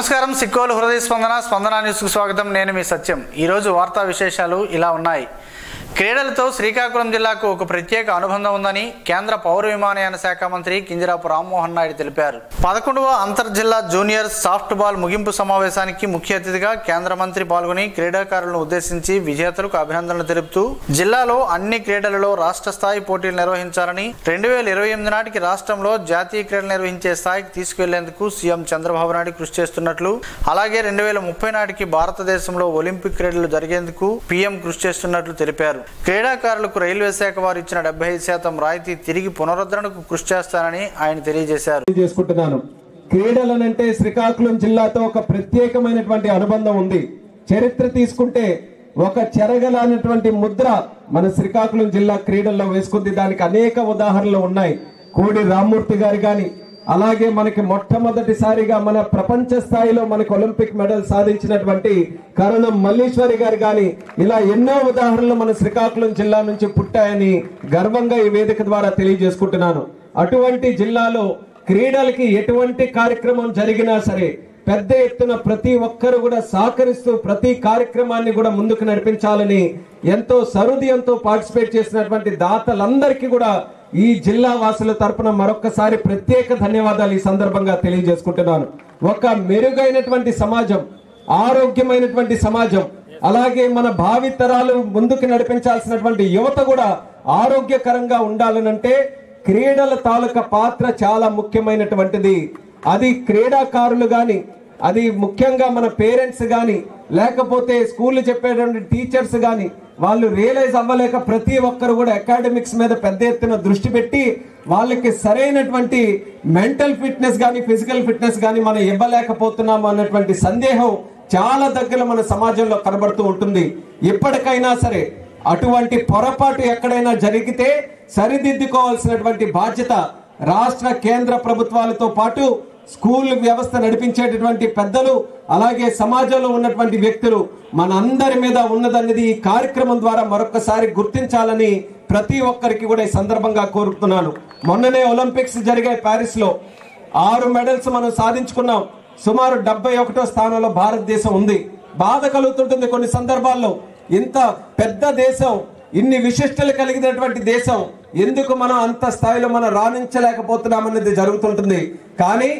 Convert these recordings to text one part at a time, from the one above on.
నమస్కారం సిక్కోలు హృదయ స్పందన న్యూస్ కు స్వాగతం. నేను మీ సత్యం. ఈ రోజు వార్తా విశేషాలు ఇలా ఉన్నాయి. క్రీడలతో శ్రీకాకుళం జిల్లాకు ఒక ప్రత్యేక అనుబంధం ఉందని కేంద్ర పౌర విమానయాన శాఖ మంత్రి కింజరాపు రామ్మోహన్ నాయుడు తెలిపారు. 11వ అంతర్జిల్లా జూనియర్ సాఫ్ట్ బాల్ ముగింపు సమావేశానికి ముఖ్య అతిథిగా కేంద్ర మంత్రి పాల్గొని క్రీడాకారులను ఉద్దేశించి విజేతలకు అభినందనలు తెలుపుతూ జిల్లాలో అన్ని క్రీడలలో రాష్ట్ర స్థాయి పోటీలు నిర్వహించాలని 2028 నాటికి రాష్ట్రంలో జాతీయ క్రీడలు నిర్వహించే స్థాయికి తీసుకెళ్లేందుకు సీఎం చంద్రబాబు నాయుడు కృషి చేస్తున్నట్లు, అలాగే 2030 నాటికి భారతదేశంలో ఒలింపిక్ క్రీడలు జరిగేందుకు పీఎం కృషి చేస్తున్నట్లు తెలిపారు. క్రీడాకారులకు రైల్వే శాఖ వారు ఇచ్చిన 75% రాయితీ తిరిగి పునరుద్ధరణకు కృషి చేస్తానని ఆయన తెలియజేశారు. క్రీడలనంటే శ్రీకాకుళం జిల్లాతో ఒక ప్రత్యేకమైనటువంటి అనుబంధం ఉంది. చరిత్ర తీసుకుంటే ఒక చెరగలైనటువంటి ముద్ర మన శ్రీకాకుళం జిల్లా క్రీడల్లో వేసుకుంది. దానికి అనేక ఉదాహరణలు ఉన్నాయి. కోడి రామ్మూర్తి గారు గాని, అలాగే మనకి మొట్టమొదటిసారిగా మన ప్రపంచ స్థాయిలో మనకు ఒలింపిక్ మెడల్ సాధించినటువంటి కరణం మల్లీశ్వరి గారు గాని, ఇలా ఎన్నో ఉదాహరణలు మన శ్రీకాకుళం జిల్లా నుంచి పుట్టాయని గర్వంగా ఈ వేదిక ద్వారా తెలియజేసుకుంటున్నాను. అటువంటి జిల్లాలో క్రీడలకి ఎటువంటి కార్యక్రమం జరిగినా సరే పెద్ద ఎత్తున ప్రతి ఒక్కరు కూడా సహకరిస్తూ ప్రతి కార్యక్రమాన్ని కూడా ముందుకు నడిపించాలని ఎంతో సహృదయంతో పార్టిసిపేట్ చేసినటువంటి దాతలందరికీ కూడా ఈ జిల్లా వాసుల తరపున మరొకసారి ప్రత్యేక ధన్యవాదాలు ఈ సందర్భంగా తెలియజేసుకుంటున్నాను. ఒక మెరుగైనటువంటి సమాజం, ఆరోగ్యమైనటువంటి సమాజం, అలాగే మన భావితరాలు ముందుకు నడిపించాల్సినటువంటి యువత కూడా ఆరోగ్యకరంగా ఉండాలనంటే క్రీడల తాలూకా పాత్ర చాలా ముఖ్యమైనటువంటిది. అది క్రీడాకారులు గాని, అది ముఖ్యంగా మన పేరెంట్స్ గాని, లేకపోతే స్కూల్ చెప్పేటువంటి టీచర్స్ గాని వాళ్ళు రియలైజ్ అవ్వలేక ప్రతి ఒక్కరు కూడా అకాడమిక్స్ మీద పెద్ద ఎత్తున దృష్టి పెట్టి వాళ్ళకి సరైనటువంటి మెంటల్ ఫిట్నెస్ గాని ఫిజికల్ ఫిట్నెస్ గాని మనం ఇవ్వలేకపోతున్నాము అన్నటువంటి సందేహం చాలా దగ్గర మన సమాజంలో కనబడుతూ ఉంటుంది. ఇప్పటికైనా సరే అటువంటి పొరపాటు ఎక్కడైనా జరిగితే సరిదిద్దుకోవాల్సినటువంటి బాధ్యత రాష్ట్ర కేంద్ర ప్రభుత్వాలతో పాటు స్కూల్ వ్యవస్థ నడిపించేటటువంటి పెద్దలు, అలాగే సమాజంలో ఉన్నటువంటి వ్యక్తులు మన అందరి మీద ఉన్నదన్నది ఈ కార్యక్రమం ద్వారా మరొకసారి గుర్తించాలని ప్రతి ఒక్కరికి కూడా ఈ సందర్భంగా కోరుతున్నాను. మొన్ననే ఒలింపిక్స్ జరిగాయి ప్యారిస్ లో. 6 మెడల్స్ మనం సాధించుకున్నాం. సుమారు 71వ స్థానంలో భారతదేశం ఉంది. బాధ కలుగుతుంటుంది కొన్ని సందర్భాల్లో. ఇంత పెద్ద దేశం, ఇన్ని విశిష్టలు కలిగినటువంటి దేశం, ఎందుకు మనం అంత స్థాయిలో మనం రాణించలేకపోతున్నామనేది జరుగుతుంటుంది. కానీ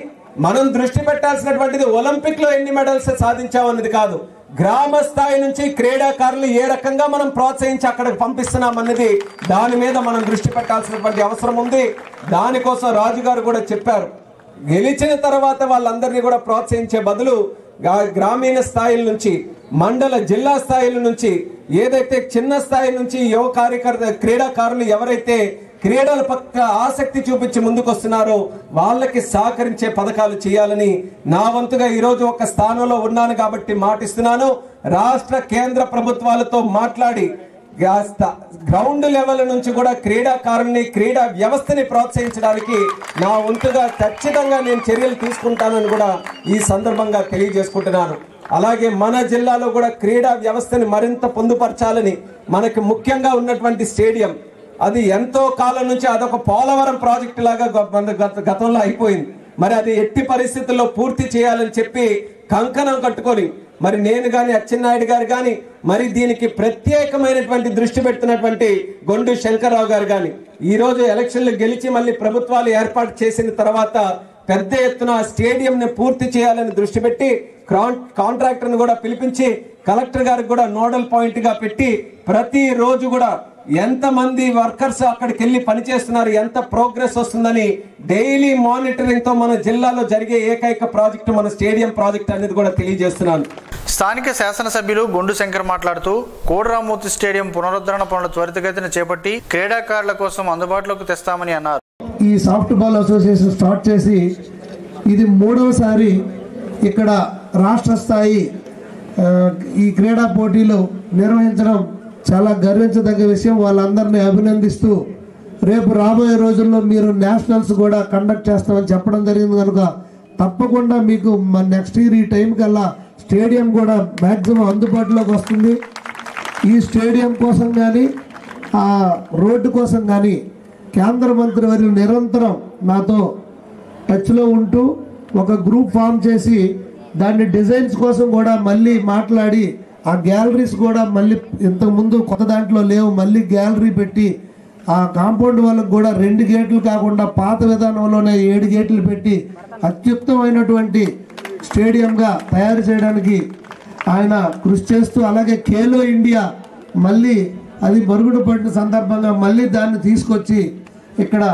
మనం దృష్టి పెట్టాల్సినటువంటిది ఒలింపిక్ లో ఎన్ని మెడల్స్ సాధించామన్నది కాదు, గ్రామ స్థాయి నుంచి క్రీడాకారులు ఏ రకంగా మనం ప్రోత్సహించి అక్కడికి పంపిస్తున్నామన్నది, దాని మీద మనం దృష్టి పెట్టాల్సినటువంటి అవసరం ఉంది. దానికోసం రాజు గారు కూడా చెప్పారు, గెలిచిన తర్వాత వాళ్ళందరినీ కూడా ప్రోత్సహించే బదులు గ్రామీణ స్థాయిల నుంచి, మండల జిల్లా స్థాయిల నుంచి, ఏదైతే చిన్న స్థాయి నుంచి యువ క్రీడాకారులు ఎవరైతే క్రీడల పక్క ఆసక్తి చూపించి ముందుకు వస్తున్నారో వాళ్ళకి సహకరించే పథకాలు చేయాలని నా వంతుగా ఈరోజు ఒక స్థానంలో ఉన్నాను కాబట్టి మాటిస్తున్నాను. రాష్ట్ర కేంద్ర ప్రభుత్వాలతో మాట్లాడి గ్రౌండ్ లెవెల్ నుంచి కూడా క్రీడాకారుల్ని, క్రీడా వ్యవస్థని ప్రోత్సహించడానికి నా వంతుగా ఖచ్చితంగా నేను చర్యలు తీసుకుంటానని కూడా ఈ సందర్భంగా తెలియజేసుకుంటున్నాను. అలాగే మన జిల్లాలో కూడా క్రీడా వ్యవస్థని మరింత పొందుపరచాలని, మనకి ముఖ్యంగా ఉన్నటువంటి స్టేడియం అది ఎంతో కాలం నుంచి అదొక పోలవరం ప్రాజెక్టు లాగా గతంలో అయిపోయింది. మరి అది ఎట్టి పరిస్థితుల్లో పూర్తి చేయాలని చెప్పి కంకణం కట్టుకొని మరి నేను గాని అచ్చెన్నాయుడు గారు గాని, మరి దీనికి ప్రత్యేకమైనటువంటి దృష్టి పెడుతున్నటువంటి గొండు శంకర్రావు గారు గాని, ఈ రోజు ఎలక్షన్లు గెలిచి మళ్ళీ ప్రభుత్వాలు ఏర్పాటు చేసిన తర్వాత పెద్ద ఎత్తున స్టేడియం ని పూర్తి చేయాలని దృష్టి పెట్టి కాంట్రాక్టర్ ను కూడా పిలిపించి కలెక్టర్ గారికి కూడా నోడల్ పాయింట్ గా పెట్టి ప్రతి రోజు కూడా ఎంత మంది వర్కర్స్ అక్కడికి వెళ్ళి పనిచేస్తున్నారు, ఎంత ప్రోగ్రెస్ వస్తుందని డైలీ మానిటరింగ్ తో మన జిల్లాలో జరిగే ఏకైక ప్రాజెక్టు మన స్టేడియం ప్రాజెక్ట్ అనేది కూడా తెలియజేస్తున్నాను. స్థానిక శాసనసభ్యులు గొండు శంకర్ మాట్లాడుతూ కోడిరామ్మూర్తి స్టేడియం పునరుద్ధరణ పనులు త్వరితగతిన చేపట్టి క్రీడాకారుల కోసం అందుబాటులోకి తెస్తామని అన్నారు. ఈ సాఫ్ట్ బాల్ అసోసియేషన్ స్టార్ట్ చేసి ఇది 3వసారి ఇక్కడ రాష్ట్ర స్థాయి ఈ క్రీడా పోటీలు నిర్వహించడం చాలా గర్వించదగ్గ విషయం. వాళ్ళందరినీ అభినందిస్తూ రేపు రాబోయే రోజుల్లో మీరు నేషనల్స్ కూడా కండక్ట్ చేస్తామని చెప్పడం జరిగింది కనుక తప్పకుండా మీకు నెక్స్ట్ ఇయర్ ఈ టైం కల్లా స్టేడియం కూడా మ్యాక్సిమం అందుబాటులోకి వస్తుంది. ఈ స్టేడియం కోసం కానీ ఆ రోడ్డు కోసం కానీ కేంద్ర మంత్రి వర్యులు నిరంతరం నాతో టచ్లో ఉంటూ ఒక గ్రూప్ ఫామ్ చేసి దాన్ని డిజైన్స్ కోసం కూడా మళ్ళీ మాట్లాడి ఆ గ్యాలరీస్ కూడా మళ్ళీ ఇంతకుముందు కొత్త దాంట్లో లేవు, మళ్ళీ గ్యాలరీ పెట్టి ఆ కాంపౌండ్ వాళ్ళకు కూడా 2 గేట్లు కాకుండా పాత విధానంలోనే 7 గేట్లు పెట్టి అత్యుత్తమైనటువంటి స్టేడియంగా తయారు చేయడానికి ఆయన కృషి చేస్తూ, అలాగే ఖేలో ఇండియా మళ్ళీ అది మరుగున పడిన సందర్భంగా మళ్ళీ దాన్ని తీసుకొచ్చి ఇక్కడ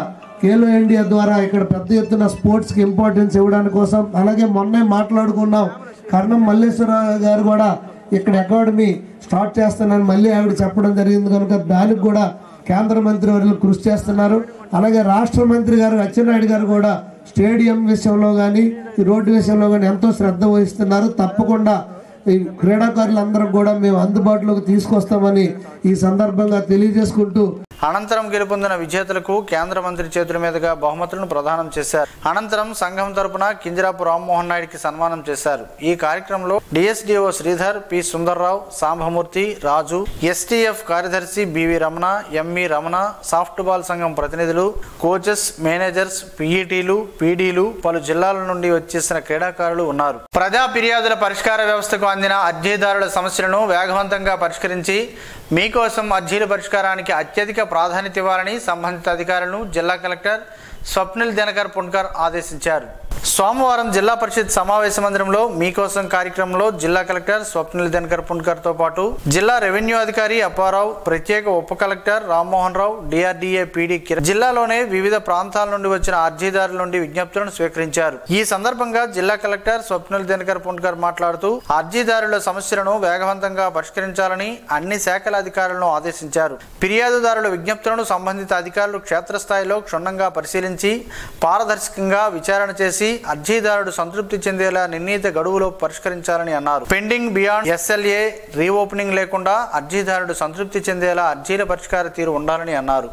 ఖేలో ఇండియా ద్వారా ఇక్కడ పెద్ద ఎత్తున స్పోర్ట్స్కి ఇంపార్టెన్స్ ఇవ్వడానికి కోసం, అలాగే మొన్నే మాట్లాడుకున్నాం కర్ణం మల్లేశ్వరరావు గారు కూడా ఇక్కడ అకాడమీ స్టార్ట్ చేస్తున్నారని మళ్ళీ ఆవిడ చెప్పడం జరిగింది కనుక దానికి కూడా కేంద్ర మంత్రి వర్యులు కృషి చేస్తున్నారు. అలాగే రాష్ట్ర మంత్రి గారు అచ్చెన్నాయుడు గారు కూడా స్టేడియం విషయంలో కానీ ఈ రోడ్డు విషయంలో కానీ ఎంతో శ్రద్ధ వహిస్తున్నారు. తప్పకుండా ఈ క్రీడాకారులందరూ కూడా మేము అందుబాటులోకి తీసుకొస్తామని ఈ సందర్భంగా తెలియజేసుకుంటూ అనంతరం గెలుపొందిన విజేతలకు కేంద్ర మంత్రి చేతుల మీదుగా బహుమతులను ప్రదానం చేశారు. అనంతరం సంఘం తరపున కింజరాపు రామ్మోహన్ నాయుడికి సన్మానం చేశారు. ఈ కార్యక్రమంలో DSDO Sridhar, P Sundar Rao, Sambamurthy, Raju, STF కార్యదర్శి BV Ramana, ME Ramana, softball సంఘం ప్రతినిధులు, కోచెస్, మేనేజర్స్, పీఈటీలు, పీడీలు, పలు జిల్లాల నుండి వచ్చేసిన క్రీడాకారులు ఉన్నారు. ప్రజా ఫిర్యాదుల పరిష్కార వ్యవస్థకు అందిన అర్జీదారుల సమస్యలను వేగవంతంగా పరిష్కరించి మీకోసం అర్జీల పరిష్కారానికి అత్యధిక ప్రాధాన్యత ఇవ్వాలని సంబంధిత అధికారులను జిల్లా కలెక్టర్ స్వప్నిల్ దినకర్ పుణ్కర్ ఆదేశించారు. సోమవారం జిల్లా పరిషత్ సమావేశ మందిరంలో మీకోసం కార్యక్రమంలో జిల్లా కలెక్టర్ స్వప్నిల్ దినకర్ పుణ్కర్తో పాటు జిల్లా రెవెన్యూ అధికారి అప్పారావు, ప్రత్యేక ఉప collector Rammohan Rao, DRDA PD Kiran జిల్లాలోనే వివిధ ప్రాంతాల నుండి వచ్చిన అర్జీదారుల నుండి విజ్ఞప్తులను స్వీకరించారు. ఈ సందర్భంగా జిల్లా కలెక్టర్ స్వప్నిల్ దినకర్ పుణ్కర్ మాట్లాడుతూ అర్జీదారుల సమస్యలను వేగవంతంగా పరిష్కరించాలని అన్ని శాఖల అధికారులను ఆదేశించారు. ఫిర్యాదుదారుల విజ్ఞప్తులను సంబంధిత అధికారులు క్షేత్రస్థాయిలో క్షుణ్ణంగా పరిశీలించి పారదర్శకంగా విచారణ చేసి అర్జీదారుడు సంతృప్తి చెందేలా నిర్ణీత గడువులో పరిష్కరించాలని అన్నారు. పెండింగ్ బియాండ్ ఎస్ఎల్ఏ రీఓపెనింగ్ లేకుండా అర్జీదారుడు సంతృప్తి చెందేలా అర్జీల పరిష్కార తీరు ఉండాలని అన్నారు.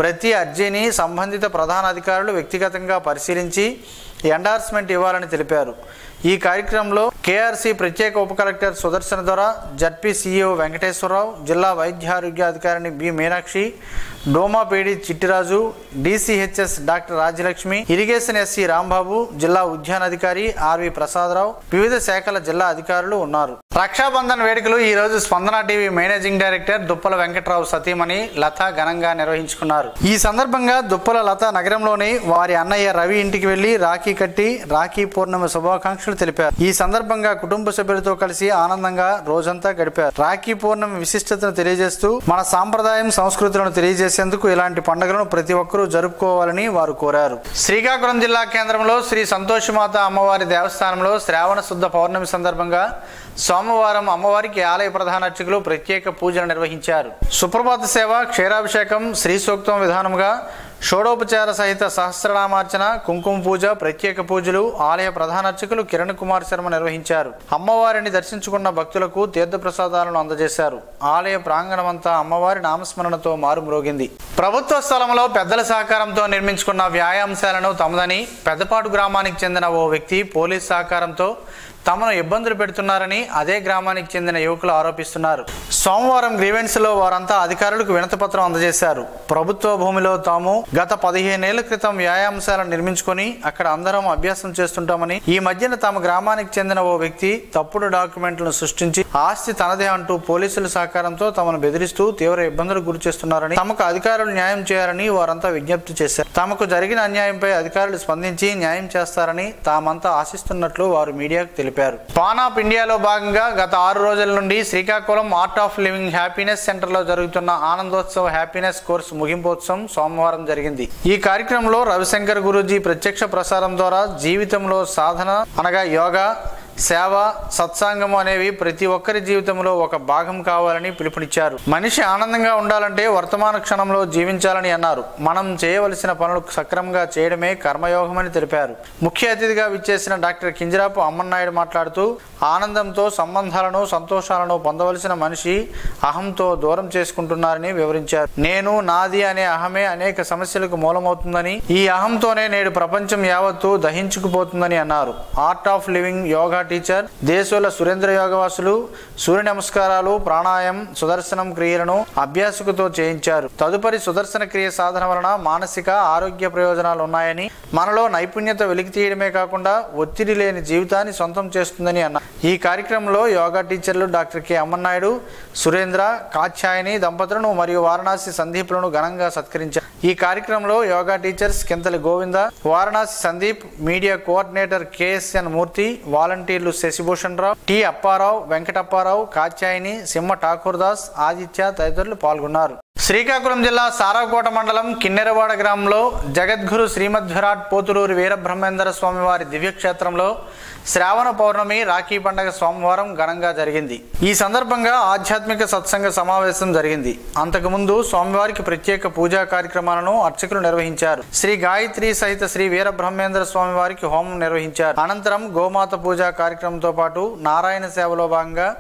ప్రతి అర్జీని సంబంధిత ప్రధాన అధికారులు వ్యక్తిగతంగా పరిశీలించి ఎండార్స్మెంట్ ఇవ్వాలని తెలిపారు. ఈ కార్యక్రమంలో కేఆర్సీ ప్రత్యేక ఉప కలెక్టర్ సుదర్శన దొర, జడ్పీ సీఈఓ వెంకటేశ్వరరావు, జిల్లా వైద్యారోగ్యాధికారిని B Meenakshi, DWMA PD Chittiraju, DCHS doctor Rajyalakshmi, irrigation SE Rambabu, జిల్లా ఉద్యానాధికారి ఆర్వి ప్రసాదరావు, వివిధ శాఖల జిల్లా అధికారులు ఉన్నారు. రక్షాబంధన్ వేడుకలు ఈ రోజు స్పందన TV managing director Duppala Venkatrao సతీమణి లత ఘనంగా నిర్వహించుకున్నారు. ఈ సందర్భంగా దుప్పల లత నగరంలోని వారి అన్నయ్య రవి ఇంటికి వెళ్లి రాఖీ కట్టి రాఖీ పూర్ణిమ శుభాకాంక్షలు తెలిపారు. ఈ సందర్భంగా కుటుంబ సభ్యులతో కలిసి ఆనందంగా రోజంతా గడిపారు. రాఖీ పూర్ణిమ విశిష్టతను తెలియజేస్తూ మన సాంప్రదాయం సంస్కృతులను తెలియజేసేందుకు ఇలాంటి పండుగలను ప్రతి ఒక్కరూ జరుపుకోవాలని వారు కోరారు. శ్రీకాకుళం జిల్లా కేంద్రంలో శ్రీ సంతోషమాత అమ్మవారి దేవస్థానంలో శ్రావణ శుద్ధ పౌర్ణమి సందర్భంగా సోమవారం అమ్మవారికి ఆలయ ప్రధాన అర్చకులు ప్రత్యేక పూజలు నిర్వహించారు. సుప్రభాత సేవ, క్షీరాభిషేకం, శ్రీ సూక్తం విధానముగా షోడోపచార సహిత సహస్రనామార్చన, కుంకుమ పూజ, ప్రత్యేక పూజలు ఆలయ ప్రధాన అర్చకులు కిరణ్ కుమార్ శర్మ నిర్వహించారు. అమ్మవారిని దర్శించుకున్న భక్తులకు తీర్థప్రసాదాలను అందజేశారు. ఆలయ ప్రాంగణమంతా అమ్మవారి నామస్మరణతో మారుమ్రోగింది. ప్రభుత్వ స్థలంలో పెద్దల సహకారంతో నిర్మించుకున్న వ్యాయామశాలను తమదని పెద్దపాటు గ్రామానికి చెందిన ఓ వ్యక్తి పోలీస్ సహకారంతో తమను ఇబ్బందులు పెడుతున్నారని అదే గ్రామానికి చెందిన యువకులు ఆరోపిస్తున్నారు. సోమవారం గ్రీవెన్స్లో వారంతా అధికారులకు వినతిపత్రం అందజేశారు. ప్రభుత్వ భూమిలో తాము గత 15 ఏళ్ల క్రితం వ్యాయామశాలను నిర్మించుకొని అక్కడ అందరం అభ్యాసం చేస్తుంటామని, ఈ మధ్యన తమ గ్రామానికి చెందిన ఓ వ్యక్తి తప్పుడు డాక్యుమెంట్లను సృష్టించి ఆస్తి తనదే అంటూ పోలీసుల సహకారంతో తమను బెదిరిస్తూ తీవ్ర ఇబ్బందులకు గురి చేస్తున్నారని, తమకు అధికారులు న్యాయం చేయాలని వారంతా విజ్ఞప్తి చేశారు. తమకు జరిగిన అన్యాయంపై అధికారులు స్పందించి న్యాయం చేస్తారని తామంతా ఆశిస్తున్నట్లు వారు మీడియాకు తెలిపారు. పాన్ ఆఫ్ ఇండియాలో భాగంగా గత 6 రోజుల నుండి Srikakulam art of living happiness సెంటర్లో జరుగుతున్న ఆనందోత్సవ హ్యాపీనెస్ కోర్సు ముగింపోత్సవం సోమవారం జరిగింది. ఈ కార్యక్రమంలో రవిశంకర్ గురూజీ ప్రత్యక్ష ప్రసారం ద్వారా జీవితంలో సాధన అనగా యోగా, సేవ, సత్సాంగము అనేవి ప్రతి ఒక్కరి జీవితంలో ఒక భాగం కావాలని పిలుపునిచ్చారు. మనిషి ఆనందంగా ఉండాలంటే వర్తమాన క్షణంలో జీవించాలని అన్నారు. మనం చేయవలసిన పనులు సక్రమంగా చేయడమే కర్మయోగమని తెలిపారు. ముఖ్య అతిథిగా విచ్చేసిన డాక్టర్ కింజరాపు అమ్మన్నాయుడు మాట్లాడుతూ ఆనందంతో సంబంధాలను, సంతోషాలను పొందవలసిన మనిషి అహంతో దూరం చేసుకుంటున్నారని వివరించారు. నేను, నాది అనే అహమే అనేక సమస్యలకు మూలమవుతుందని, ఈ అహంతోనే నేడు ప్రపంచం యావత్తు దహించుకుపోతుందని అన్నారు. Art of living yoga teacher Desola Surendra యోగవాసులు సూర్య నమస్కారాలు, ప్రాణాయామం, సుదర్శనం క్రియలను అభ్యాసకుతో చేయించారు. తదుపరి సుదర్శన క్రియ సాధన వలన మానసిక ఆరోగ్య ప్రయోజనాలు ఉన్నాయని, మనలో నైపుణ్యత వెలికి తీయడమే కాకుండా ఒత్తిడి లేని జీవితాన్ని సొంతం చేస్తుందని అన్నారు. ఈ కార్యక్రమంలో యోగా టీచర్లు డాక్టర్ కె అమ్మన్నాయుడు, సురేంద్ర, కాత్యాయని దంపతులను మరియు వారణాసి సందీప్లను ఘనంగా సత్కరించారు. ఈ కార్యక్రమంలో yoga teachers Kinthali Govinda, Varanasi Sandeep, media coordinator KSN Murthy, వాలంటీర్లు శశిభూషణ్ రావు, టి అప్పారావు, వెంకటప్పారావు, కాత్యాయని, సింహ ఠాకూర్ దాస్, ఆదిత్య తదితరులు పాల్గొన్నారు. శ్రీకాకుళం జిల్లా సారాకోట మండలం కిన్నెరవాడ గ్రామంలో జగద్గురు శ్రీమద్విరాట్ పోతులూరి వీరబ్రహ్మేంద్ర స్వామివారి దివ్యక్షేత్రంలో శ్రావణ పౌర్ణమి రాఖీ పండుగ సోమవారం ఘనంగా జరిగింది. ఈ సందర్భంగా ఆధ్యాత్మిక సత్సంగ సమావేశం జరిగింది. అంతకుముందు స్వామివారికి ప్రత్యేక పూజా కార్యక్రమాలను అర్చకులు నిర్వహించారు. శ్రీ గాయత్రి సహిత శ్రీ వీరబ్రహ్మేంద్ర స్వామివారికి హోమం నిర్వహించారు. అనంతరం గోమాత పూజా కార్యక్రమంతో పాటు నారాయణ సేవలో భాగంగా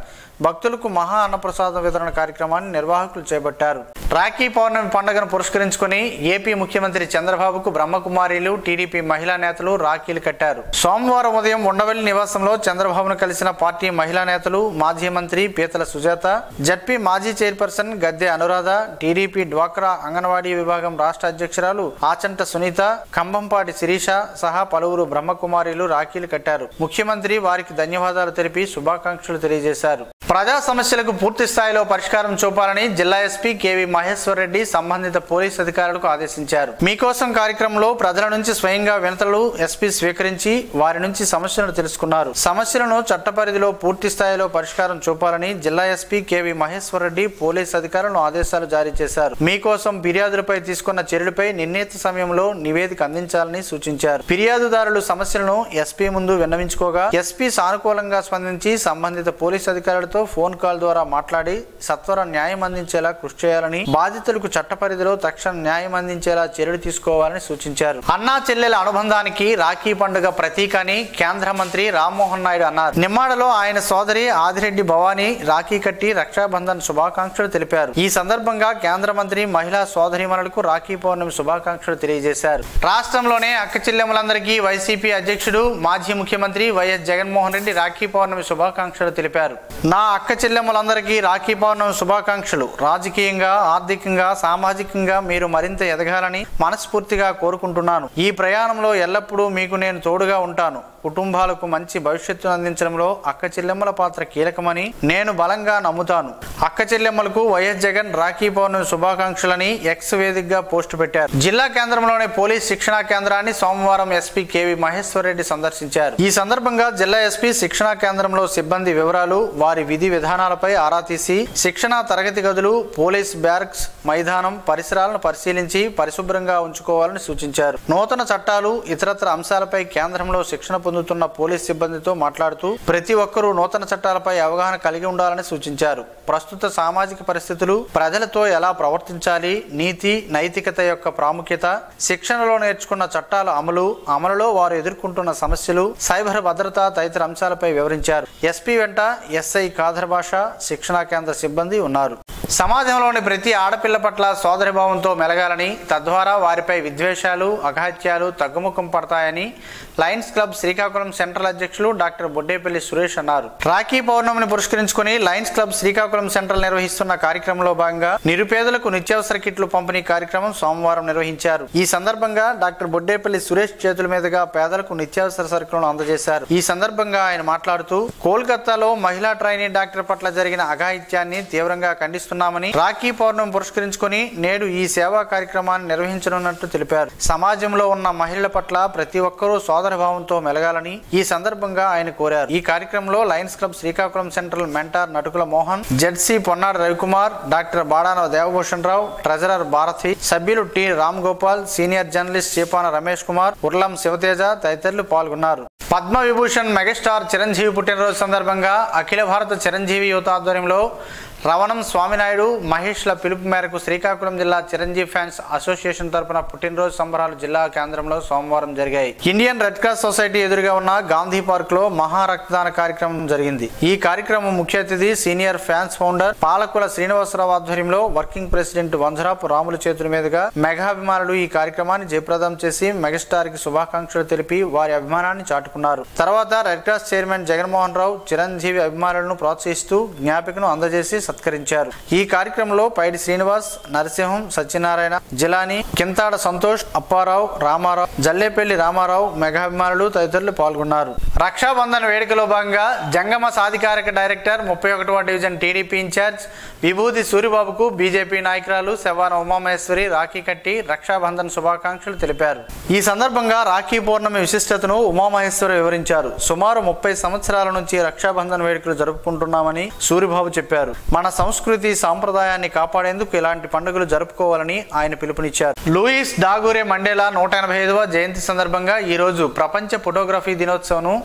భక్తులకు మహా అన్నప్రసాద వితరణ కార్యక్రమాన్ని నిర్వాహకులు చేపట్టారు. రాఖీ పౌర్ణమి పండుగను పురస్కరించుకుని ఏపీ ముఖ్యమంత్రి చంద్రబాబుకు బ్రహ్మకుమారీలు, టీడీపీ మహిళా నేతలు రాఖీలు కట్టారు. సోమవారం ఉదయం ఉండవల్లి నివాసంలో చంద్రబాబును కలిసిన పార్టీ మహిళా నేతలు, మాజీ మంత్రి పీతల సుజాత, జడ్పీ మాజీ చైర్పర్సన్ గద్దె అనురాధ, టీడీపీ డ్వాక్రా అంగన్వాడీ విభాగం రాష్ట్ర అధ్యక్షురాలు ఆచంట సునీత, కంభంపాటి శిరీష సహా పలువురు బ్రహ్మకుమారీలు రాఖీలు కట్టారు. ముఖ్యమంత్రి వారికి ధన్యవాదాలు తెలిపి శుభాకాంక్షలు తెలియజేశారు. ప్రజా సమస్యలకు పూర్తి స్థాయిలో పరిష్కారం చూపాలని జిల్లా ఎస్పీ కేవి మహేశ్వర్ రెడ్డి సంబంధిత పోలీసు అధికారులకు ఆదేశించారు. మీకోసం కార్యక్రమంలో ప్రజల నుంచి స్వయంగా వినతులు ఎస్పీ స్వీకరించి వారి నుంచి సమస్యలను తెలుసుకున్నారు. సమస్యలను చట్టపరిధిలో పూర్తి స్థాయిలో పరిష్కారం చూపాలని జిల్లా SP KV Maheshwar Reddy police అధికారులను ఆదేశాలు జారీ చేశారు. మీకోసం ఫిర్యాదులపై తీసుకున్న చర్యలపై నిర్ణీత సమయంలో నివేదిక అందించాలని సూచించారు. ఫిర్యాదుదారులు సమస్యలను ఎస్పీ ముందు విన్నవించుకోగా ఎస్పీ సానుకూలంగా స్పందించి సంబంధిత పోలీసు అధికారులతో ఫోన్ కాల్ ద్వారా మాట్లాడి సత్వర న్యాయం అందించేలా కృషి చేయాలని, బాధితులకు చట్టపరిధిలో తక్షణ న్యాయం అందించేలా చర్యలు తీసుకోవాలని సూచించారు. అన్నా చెల్లెల అనుబంధానికి రాఖీ పండుగ ప్రతీక అని కేంద్ర మంత్రి రామ్మోహన్ నాయుడు అన్నారు. నిమ్మాడలో ఆయన సోదరి ఆదిరెడ్డి భవానీ రాఖీ కట్టి రక్షాబంధన్ శుభాకాంక్షలు తెలిపారు. ఈ సందర్భంగా కేంద్ర మంత్రి మహిళా సోదరీమణులకు రాఖీ పౌర్ణమి శుభాకాంక్షలు తెలియజేశారు. రాష్ట్రంలోనే అక్క చెల్లెమ్మలందరికీ వైసీపీ అధ్యక్షుడు మాజీ ముఖ్యమంత్రి వైఎస్ జగన్మోహన్ రెడ్డి రాఖీ పౌర్ణమి శుభాకాంక్షలు తెలిపారు. నా అక్క చెల్లెమ్మలందరికీ రాఖీ పౌర్ణమి శుభాకాంక్షలు. రాజకీయంగా, ఆర్థికంగా, సామాజికంగా మీరు మరింత ఎదగాలని మనస్ఫూర్తిగా కోరుకుంటున్నాను. ఈ ప్రయాణంలో ఎల్లప్పుడూ మీకు నేను తోడుగా ఉంటాను. కుటుంబాలకు మంచి భవిష్యత్తును అందించడంలో అక్క చెల్లెమ్మల పాత్ర కీలకమని నేను బలంగా నమ్ముతాను. అక్క చెల్లెమ్మలకు వైఎస్ జగన్ రాఖీ పౌర్ణమి శుభాకాంక్షలని ఎక్స్ వేదికగా పోస్టు పెట్టారు. జిల్లా కేంద్రంలోని పోలీస్ శిక్షణా కేంద్రాన్ని సోమవారం ఎస్పీ కేవి మహేశ్వర్ రెడ్డి సందర్శించారు. ఈ సందర్భంగా జిల్లా ఎస్పీ శిక్షణా కేంద్రంలో సిబ్బంది వివరాలు, వారి విధి విధానాలపై ఆరా తీసి శిక్షణా తరగతి గదులు, పోలీస్ బ్యారక్స్, మైదానం పరిసరాలను పరిశీలించి పరిశుభ్రంగా ఉంచుకోవాలని సూచించారు. నూతన చట్టాలు, ఇతరత్ర అంశాలపై కేంద్రంలో శిక్షణ పొందుతున్న పోలీస్ సిబ్బందితో మాట్లాడుతూ ప్రతి ఒక్కరూ నూతన చట్టాలపై అవగాహన కలిగి ఉండాలని సూచించారు. ప్రస్తుత సామాజిక పరిస్థితులు, ప్రజలతో ఎలా ప్రవర్తించాలి, నీతి నైతికత యొక్క ప్రాముఖ్యత, శిక్షణలో నేర్చుకున్న చట్టాల అమలులో వారు ఎదుర్కొంటున్న సమస్యలు, సైబర్ భద్రత తదితర అంశాలపై వివరించారు. ఎస్పీ వెంట ఎస్ఐ ఖాదర్ బాషా, శిక్షణా కేంద్ర సిబ్బంది ఉన్నారు. సమాజంలోని ప్రతి ఆడపిల్ల పట్ల సోదరిభావంతో మెలగాలని, తద్వారా వారిపై విద్వేషాలు, అఘాత్యాలు తగ్గుముఖం పడతాయని లయన్స్ క్లబ్ శ్రీకాకుళం సెంట్రల్ అధ్యక్షులు డాక్టర్ బొడ్డేపల్లి సురేష్ అన్నారు. రాఖీ పౌర్ణమిని పురస్కరించుకుని లయన్స్ క్లబ్ శ్రీకాకుళం సెంట్రల్ నిర్వహిస్తున్న కార్యక్రమంలో భాగంగా నిరుపేదలకు నిత్యావసర కిట్లు పంపిణీ కార్యక్రమం సోమవారం నిర్వహించారు. ఈ సందర్భంగా డాక్టర్ బొడ్డేపల్లి సురేష్ చేతుల మీదుగా పేదలకు నిత్యావసర సరుకులను అందజేశారు. ఈ సందర్భంగా ఆయన మాట్లాడుతూ కోల్కతాలో మహిళా ట్రైనీ డాక్టర్ పట్ల జరిగిన అఘాయిత్యాన్ని తీవ్రంగా ఖండిస్తున్నామని, రాఖీ పౌర్ణమి పురస్కరించుకుని నేడు ఈ సేవా కార్యక్రమాన్ని నిర్వహించనున్నట్లు తెలిపారు. సమాజంలో ఉన్న మహిళల పట్ల ప్రతి ఒక్కరూ సోదరభావంతో మెలగాలని ఈ సందర్భంగా ఆయన కోరారు. ఈ కార్యక్రమంలో Lions Club Srikakulam central mentor Natukula Mohan, ZC Ponnadu Ravikumar, doctor Badana Devabhushan Rao, treasurer Bharati, సభ్యులు T Ram Gopal, senior journalist Chepana Ramesh Kumar, Urlam Sivateja తదితరులు పాల్గొన్నారు. పద్మ విభూషణ్ మెగాస్టార్ చిరంజీవి పుట్టినరోజు సందర్భంగా అఖిల భారత చిరంజీవి యువత ఆధ్వర్యంలో రవణం స్వామినాయుడు మహేష్ల పిలుపు మేరకు శ్రీకాకుళం జిల్లా చిరంజీవి ఫ్యాన్స్ అసోసియేషన్ తరపున పుట్టినరోజు సంబరాలు జిల్లా కేంద్రంలో సోమవారం జరిగాయి. ఇండియన్ రెడ్ క్రాస్ సొసైటీ ఎదురుగా ఉన్న గాంధీ పార్క్ లో మహా రక్తదాన కార్యక్రమం జరిగింది. ఈ కార్యక్రమం ముఖ్య అతిథి సీనియర్ ఫ్యాన్స్ ఫౌండర్ పాలకుల శ్రీనివాసరావు ఆధ్వర్యంలో వర్కింగ్ ప్రెసిడెంట్ వంజరాపు రాముల చేతుల మీదుగా మెగాభిమానులు ఈ కార్యక్రమాన్ని జయప్రదం చేసి మెగాస్టార్ కి శుభాకాంక్షలు తెలిపి వారి అభిమానాన్ని చాటుకున్నారు. తర్వాత red cross chairman Jaganmohan Rao Chiranjeevi అభిమానులను ప్రోత్సహిస్తూ జ్ఞాపికను అందజేసి సత్కరించారు. ఈ కార్యక్రమంలో పైడి శ్రీనివాస్, నరసింహం, సత్యనారాయణ, జిలాని, కింతాడ సంతోష్, అప్పారావు, రామారావు, జల్లేపల్లి రామారావు, మెగాభిమానులు తదితరులు పాల్గొన్నారు. రక్షాబంధన్ వేడుకలో భాగంగా జంగమ సాధికారిక డైరెక్టర్ 31వ డివిజన్ టీడీపీ ఇన్ఛార్జ్ విభూతి సూరిబాబుకు బీజేపీ నాయకురాలు శవాన ఉమామహేశ్వరి రాఖీ కట్టి రక్షాబంధన్ శుభాకాంక్షలు తెలిపారు. ఈ సందర్భంగా రాఖీ పౌర్ణమి విశిష్టతను ఉమామహేశ్వరి వివరించారు. సుమారు 30 సంవత్సరాల నుంచి రక్షాబంధన్ వేడుకలు జరుపుకుంటున్నామని సూరిబాబు చెప్పారు. మన సంస్కృతి సాంప్రదాయాన్ని కాపాడేందుకు ఇలాంటి పండుగలు జరుపుకోవాలని ఆయన పిలుపునిచ్చారు. లూయిస్ డాగూరే మండేలా 185వ జయంతి సందర్భంగా ఈ రోజు ప్రపంచ ఫోటోగ్రఫీ దినోత్సవం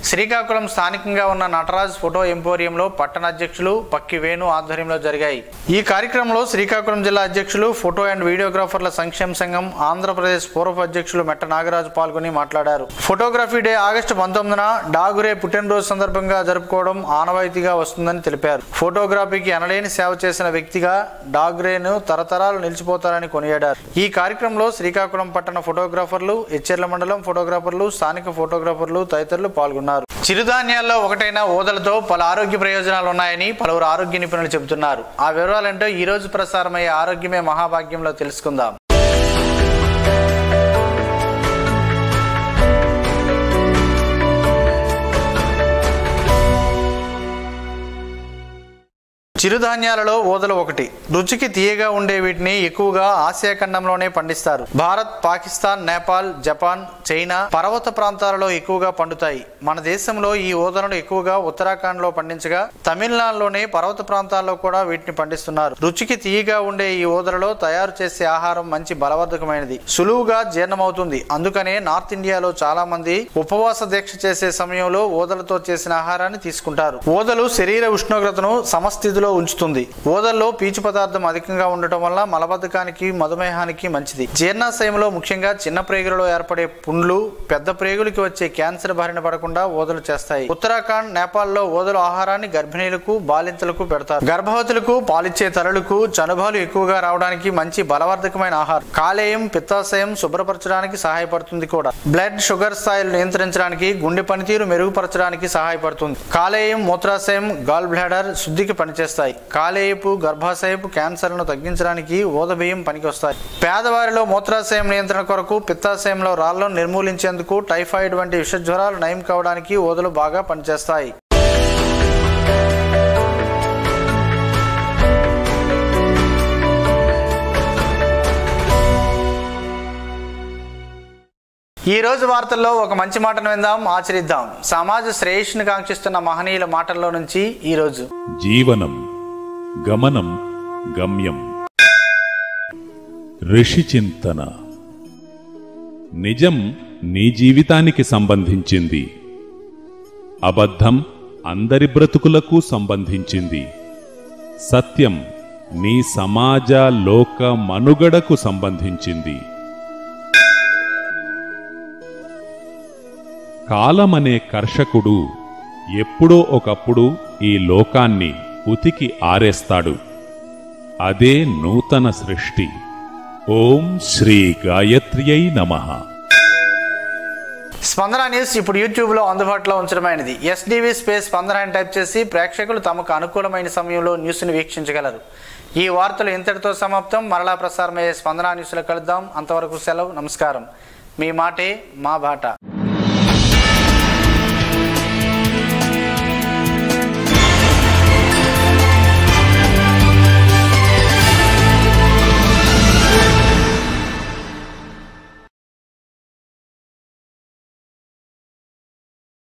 శ్రీకాకుళం స్థానికంగా ఉన్న నటరాజ్ ఫోటో ఎంపోరియంలో పట్టణ అధ్యక్షులు పక్కి వేణు ఆధ్వర్యంలో జరిగాయి. ఈ కార్యక్రమంలో శ్రీకాకుళం జిల్లా అధ్యక్షులు ఫోటో అండ్ వీడియోగ్రాఫర్ల సంక్షేమ సంఘం ఆంధ్రప్రదేశ్ పూర్వ అధ్యక్షులు మెట్ట నాగరాజు పాల్గొని మాట్లాడారు. ఫోటోగ్రఫీ డే ఆగస్టు 19న డాగురే పుట్టినరోజు సందర్భంగా జరుపుకోవడం ఆనవాయితీగా వస్తుందని తెలిపారు. ఫోటోగ్రఫీకి అనలేని సేవ చేసిన వ్యక్తిగా డాగురేను తరతరాలు నిలిచిపోతారని కొనియాడారు. ఈ కార్యక్రమంలో శ్రీకాకుళం పట్టణ ఫోటోగ్రాఫర్లు, ఎచ్చెర్ల మండలం ఫోటోగ్రాఫర్లు, స్థానిక ఫోటోగ్రాఫర్లు తదితరులు పాల్గొన్నారు. చిరుధాన్యాల్లో ఒకటైన ఓదలతో పలు ఆరోగ్య ప్రయోజనాలు ఉన్నాయని పలువురు ఆరోగ్య నిపుణులు చెబుతున్నారు. ఆ వివరాలంటే ఈ రోజు ప్రసారమయ్యే ఆరోగ్యమే మహాభాగ్యంలో తెలుసుకుందాం. చిరుధాన్యాలలో ఓదలు ఒకటి. రుచికి తీయగా ఉండే వీటిని ఎక్కువగా ఆసియా ఖండంలోనే పండిస్తారు. భారత్, పాకిస్తాన్, నేపాల్, జపాన్, చైనా పర్వత ప్రాంతాలలో ఎక్కువగా పండుతాయి. మన దేశంలో ఈ ఓదలను ఎక్కువగా ఉత్తరాఖండ్ లో పండించగా తమిళనాడులోనే పర్వత ప్రాంతాల్లో కూడా వీటిని పండిస్తున్నారు. రుచికి తీయగా ఉండే ఈ ఓదలలో తయారు చేసే ఆహారం మంచి బలవర్ధకమైనది, సులువుగా జీర్ణమవుతుంది. అందుకనే నార్త్ ఇండియాలో చాలా మంది ఉపవాస దీక్ష చేసే సమయంలో ఓదలతో చేసిన ఆహారాన్ని తీసుకుంటారు. ఓదలు శరీర ఉష్ణోగ్రతను సమస్థితిలో ఉంచుతుంది. ఓదల్లో పీచు పదార్థం అధికంగా ఉండటం వల్ల మలబద్ధకానికి, మధుమేహానికి మంచిది. జీర్ణాశయంలో ముఖ్యంగా చిన్న ప్రేగులలో ఏర్పడే పుండ్లు, పెద్ద ప్రేగులకి వచ్చే క్యాన్సర్ బారిన పడకుండా ఓదలు చేస్తాయి. ఉత్తరాఖండ్, నేపాల్లో ఓదలు ఆహారాన్ని గర్భిణీలకు, బాలింతలకు పెడతారు. గర్భవతులకు, పాలిచ్చే తల్లులకు చనుబాలు ఎక్కువగా రావడానికి మంచి బలవర్ధకమైన ఆహారం. కాలేయం, పిత్తాశయం శుభ్రపరచడానికి సహాయపడుతుంది కూడా. బ్లడ్ షుగర్ స్థాయిలు నియంత్రించడానికి, గుండె పనితీరు మెరుగుపరచడానికి సహాయపడుతుంది. కాలేయం, మూత్రాశయం, గాల్ బ్లాడర్ శుద్ధికి పనిచేస్తాయి. కాలేయపు, గర్భాశయపు క్యాన్సర్లను తగ్గించడానికి ఓదబియ్యం పనికొస్తాయి. పేదవారిలో మూత్రాశయం నియంత్రణ కొరకు, పిత్తాశయంలో రాళ్లను నిర్మూలించేందుకు, టైఫాయిడ్ వంటి విషజ్వరాలు నయం కావడానికి ఓదలు బాగా పనిచేస్తాయి. ఈ రోజు వార్తల్లో ఒక మంచి మాటను విందాం, ఆచరిద్దాం. సమాజ శ్రేయస్సును కాంక్షిస్తున్న మహనీయుల మాటల్లో నుంచి ఈ రోజు. జీవనం గమనం గమ్యం. ఋషి చింతన. నిజం నీ జీవితానికి సంబంధించింది, అబద్ధం అందరి బ్రతుకులకు సంబంధించింది, సత్యం నీ సమాజ లోక మనుగడకు సంబంధించింది. కాలమనే కర్షకుడు ఎప్పుడో ఒకప్పుడు ఈ లోకాన్ని ఉతికి ఆరేస్తాడు. అదే నూతన సృష్టి. ఓం శ్రీ గాయత్ర్యై నమః. స్పందన న్యూస్ ఇప్పుడు యూట్యూబ్లో అందుబాటులో ఉంచడమైనది. SDV స్పేస్ స్పందన అని టైప్ చేసి ప్రేక్షకులు తమకు అనుకూలమైన సమయంలో న్యూస్ని వీక్షించగలరు. ఈ వార్తలు ఇంతటితో సమాప్తం. మరలా ప్రసారమయ్యే స్పందన న్యూస్లో కలుద్దాం. అంతవరకు సెలవు, నమస్కారం. మీ మాటే మా బాట.